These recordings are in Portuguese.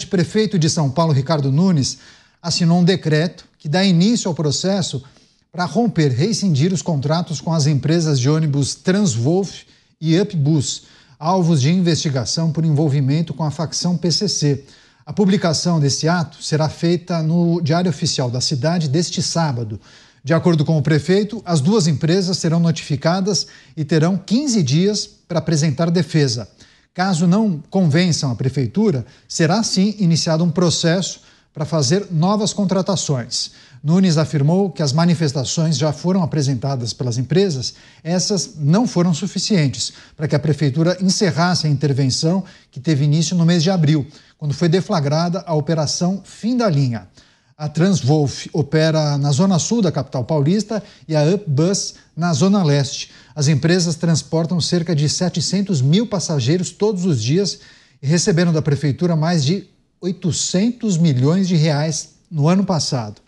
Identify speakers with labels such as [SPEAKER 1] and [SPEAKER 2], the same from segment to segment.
[SPEAKER 1] flagrante, prefeito de São Paulo, Ricardo Nunes, assinou um decreto que dá início ao processo para romper, rescindir os contratos com as empresas de ônibus Transwolf e Upbus, alvos de investigação por envolvimento com a facção PCC. A publicação desse ato será feita no Diário Oficial da cidade deste sábado. De acordo com o prefeito, as duas empresas serão notificadas e terão 15 dias para apresentar defesa. Caso não convençam a prefeitura, será sim iniciado um processo para fazer novas contratações. Nunes afirmou que as manifestações já foram apresentadas pelas empresas, essas não foram suficientes para que a prefeitura encerrasse a intervenção que teve início no mês de abril, quando foi deflagrada a Operação Fim da Linha. A Transwolf opera na zona sul da capital paulista e a Upbus na zona leste. As empresas transportam cerca de 700 mil passageiros todos os dias e receberam da prefeitura mais de 800 milhões de reais no ano passado.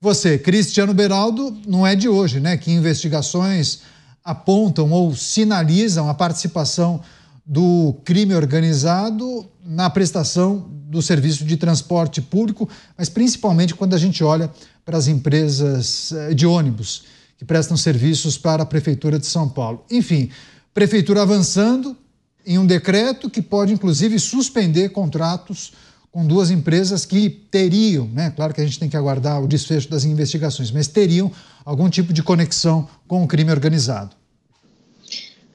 [SPEAKER 1] Você, Cristiano Beraldo, não é de hoje, né? Que investigações apontam ou sinalizam a participação do crime organizado na prestação do serviço de transporte público, mas principalmente quando a gente olha para as empresas de ônibus que prestam serviços para a Prefeitura de São Paulo. Enfim, Prefeitura avançando em um decreto que pode, inclusive, suspender contratos com duas empresas que teriam, né? Claro que a gente tem que aguardar o desfecho das investigações, mas teriam algum tipo de conexão com o crime organizado.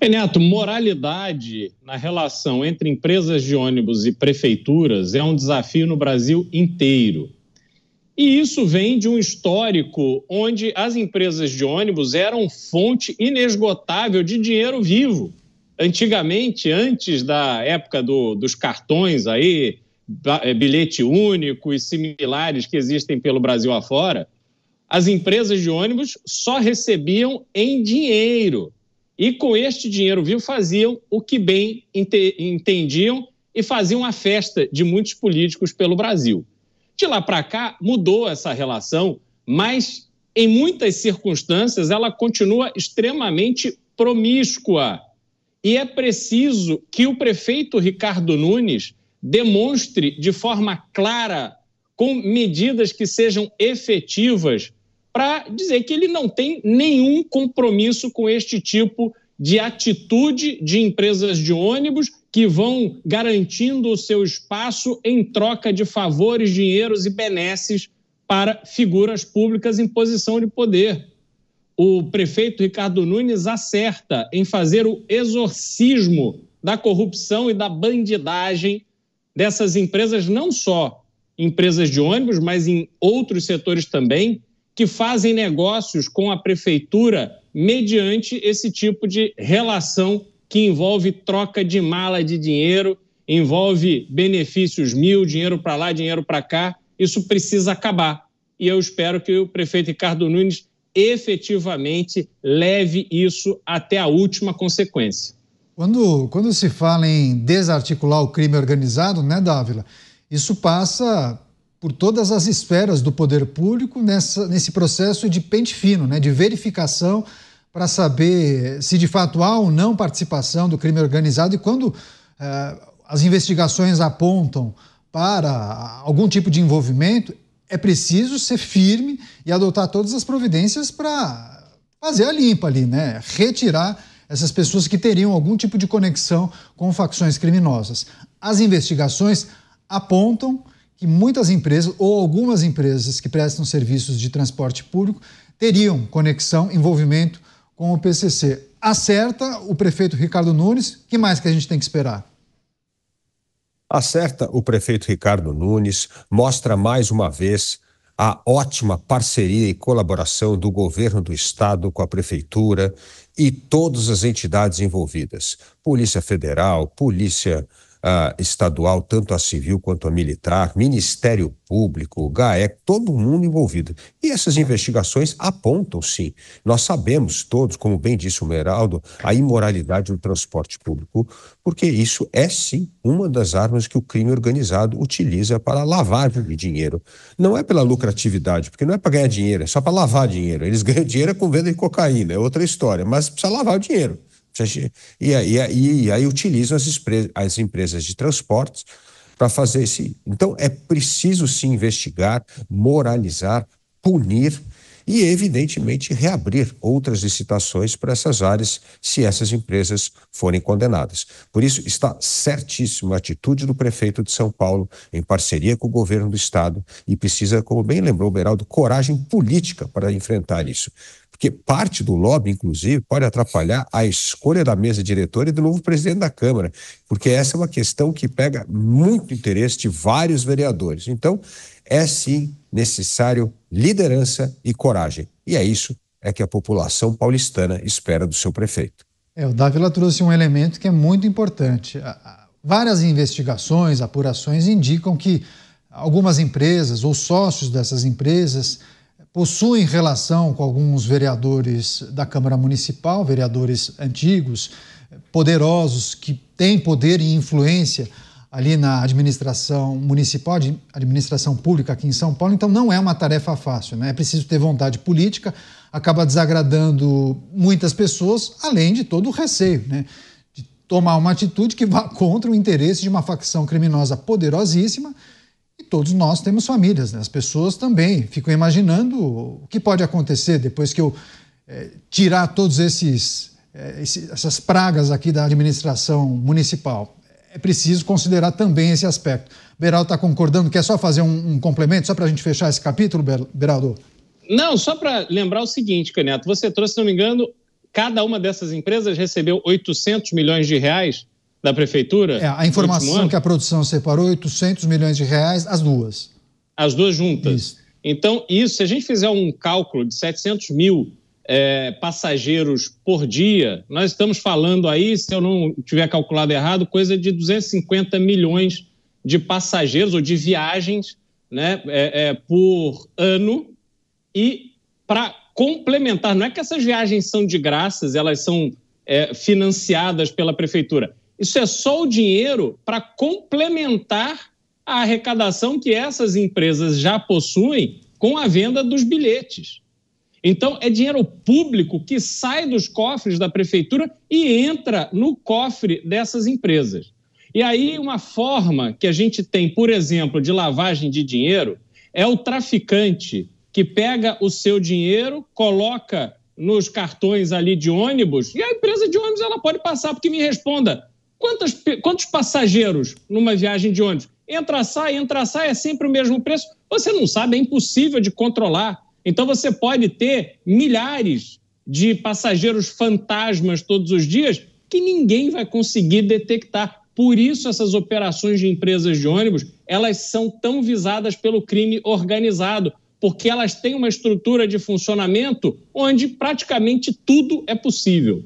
[SPEAKER 2] Neto, moralidade na relação entre empresas de ônibus e prefeituras é um desafio no Brasil inteiro. E isso vem de um histórico onde as empresas de ônibus eram fonte inesgotável de dinheiro vivo. Antigamente, antes da época dos cartões aí, bilhete único e similares que existem pelo Brasil afora, as empresas de ônibus só recebiam em dinheiro. E com este dinheiro vivo faziam o que bem entendiam e faziam a festa de muitos políticos pelo Brasil. De lá para cá mudou essa relação, mas em muitas circunstâncias ela continua extremamente promíscua. E é preciso que o prefeito Ricardo Nunes demonstre de forma clara, com medidas que sejam efetivas, para dizer que ele não tem nenhum compromisso com este tipo de atitude de empresas de ônibus que vão garantindo o seu espaço em troca de favores, dinheiros e benesses para figuras públicas em posição de poder. O prefeito Ricardo Nunes acerta em fazer o exorcismo da corrupção e da bandidagem dessas empresas, não só empresas de ônibus, mas em outros setores também, que fazem negócios com a prefeitura mediante esse tipo de relação que envolve troca de mala de dinheiro, envolve benefícios mil, dinheiro para lá, dinheiro para cá. Isso precisa acabar. E eu espero que o prefeito Ricardo Nunes efetivamente leve isso até a última consequência.
[SPEAKER 1] Quando se fala em desarticular o crime organizado, né, Dávila, isso passa por todas as esferas do poder público nesse processo de pente fino, né, de verificação para saber se de fato há ou não participação do crime organizado. E quando as investigações apontam para algum tipo de envolvimento, é preciso ser firme e adotar todas as providências para fazer a limpa ali, né? Retirar essas pessoas que teriam algum tipo de conexão com facções criminosas. As investigações apontam que muitas empresas ou algumas empresas que prestam serviços de transporte público teriam conexão, envolvimento com o PCC. Acerta o prefeito Ricardo Nunes. O que mais que a gente tem que esperar?
[SPEAKER 3] Acerta o prefeito Ricardo Nunes, mostra mais uma vez a ótima parceria e colaboração do governo do estado com a prefeitura e todas as entidades envolvidas. Polícia Federal, Polícia estadual, tanto a civil quanto a militar, Ministério Público, GAEC, todo mundo envolvido. E essas investigações apontam, sim. Nós sabemos todos, como bem disse o Meraldo, a imoralidade do transporte público, porque isso é, sim, uma das armas que o crime organizado utiliza para lavagem de dinheiro. Não é pela lucratividade, porque não é para ganhar dinheiro, é só para lavar dinheiro. Eles ganham dinheiro com venda de cocaína, é outra história, mas precisa lavar o dinheiro. E aí utilizam as empresas de transportes para fazer esse. Então, é preciso se investigar, moralizar, punir e, evidentemente, reabrir outras licitações para essas áreas se essas empresas forem condenadas. Por isso, está certíssima a atitude do prefeito de São Paulo, em parceria com o governo do estado, e precisa, como bem lembrou o Beraldo, coragem política para enfrentar isso. Porque parte do lobby, inclusive, pode atrapalhar a escolha da mesa diretora e do novo presidente da Câmara, porque essa é uma questão que pega muito interesse de vários vereadores. Então, é sim necessário liderança e coragem. E é isso que a população paulistana espera do seu prefeito.
[SPEAKER 1] O Dávila trouxe um elemento que é muito importante. Várias investigações, apurações indicam que algumas empresas ou sócios dessas empresas possuem relação com alguns vereadores da Câmara Municipal, vereadores antigos, poderosos, que têm poder e influência ali na administração municipal, administração pública aqui em São Paulo. Então não é uma tarefa fácil, né? É preciso ter vontade política, acaba desagradando muitas pessoas, além de todo o receio, né? De tomar uma atitude que vá contra o interesse de uma facção criminosa poderosíssima. E todos nós temos famílias, né? As pessoas também ficam imaginando o que pode acontecer depois que eu tirar todos essas pragas aqui da administração municipal. É preciso considerar também esse aspecto. Beraldo está concordando? Quer só fazer um complemento, só para a gente fechar esse capítulo, Beraldo?
[SPEAKER 2] Não, só para lembrar o seguinte, Caneto, você trouxe, se não me engano, cada uma dessas empresas recebeu 800 milhões de reais da prefeitura?
[SPEAKER 1] A informação que a produção separou, 800 milhões de reais, as duas.
[SPEAKER 2] As duas juntas?
[SPEAKER 1] Isso.
[SPEAKER 2] Então, se a gente fizer um cálculo de 700 mil passageiros por dia, nós estamos falando aí, se eu não tiver calculado errado, coisa de 250 milhões de passageiros ou de viagens, né, por ano. E para complementar, não é que essas viagens são de graça, elas são financiadas pela prefeitura. Isso é só o dinheiro para complementar a arrecadação que essas empresas já possuem com a venda dos bilhetes. Então, é dinheiro público que sai dos cofres da prefeitura e entra no cofre dessas empresas. E aí, uma forma que a gente tem, por exemplo, de lavagem de dinheiro é o traficante que pega o seu dinheiro, coloca nos cartões ali de ônibus, e a empresa de ônibus ela pode passar, porque me responda, quantos passageiros numa viagem de ônibus? Entra, sai, é sempre o mesmo preço. Você não sabe, é impossível de controlar. Então, você pode ter milhares de passageiros fantasmas todos os dias que ninguém vai conseguir detectar. Por isso, essas operações de empresas de ônibus, elas são tão visadas pelo crime organizado, porque elas têm uma estrutura de funcionamento onde praticamente tudo é possível.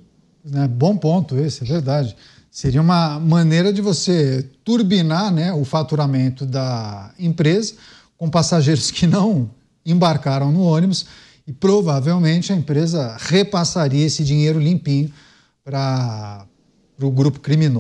[SPEAKER 1] Bom ponto esse, é verdade. Seria uma maneira de você turbinar, né, o faturamento da empresa com passageiros que não embarcaram no ônibus e provavelmente a empresa repassaria esse dinheiro limpinho para o grupo criminoso.